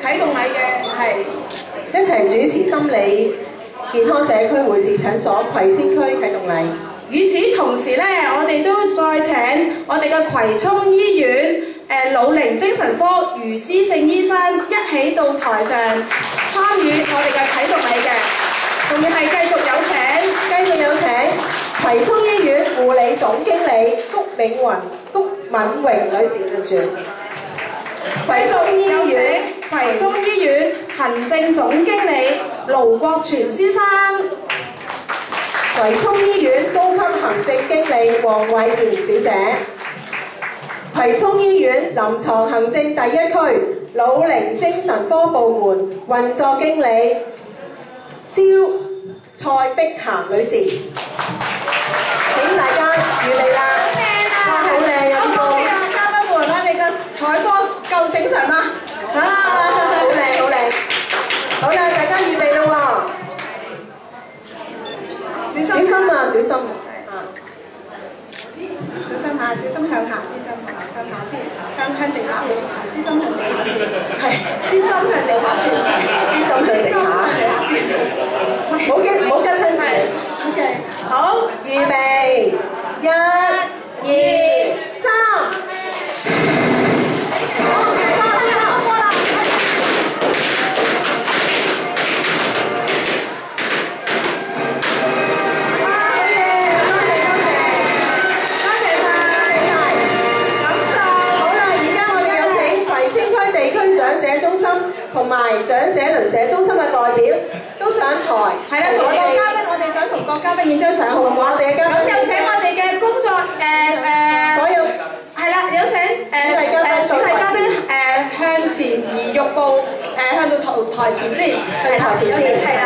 啟動禮嘅係一齊主持心理健康社區會士診所葵青區啟動禮。與此同時咧，我哋都再請我哋嘅葵涌醫院老齡精神科余知勝醫生一起到台上參與我哋嘅啟動禮嘅，仲要係繼續有請葵涌醫院護理總經理谷敏榮女士入住。葵涌醫院行政總經理盧國全先生。葵涌醫院高級行政經理黃慧賢小姐。葵涌醫院臨床行政第一區老齡精神科部門運作經理蔡碧霞女士。請大家預備啦！哇，好靚啊！呢個嘉賓們，我哋嘅採光夠醒神啦！好靚好靚！好啦，大家預備啦喎！小心啊！小心啊！小心向下，支針向下先，向地下先，支針向地下先，係支針向地下先，支針向地下先，唔好跟親自己。OK， 好，預備，1、2、3。同埋長者鄰舍中心嘅代表都上台，係啦，同我哋嘉賓，我哋想同各嘉賓影張相，同我哋嘅嘉賓，咁有請我哋嘅工作所有係啦，有請主禮嘉賓向前移玉步向到台前先，向台前先，係啦。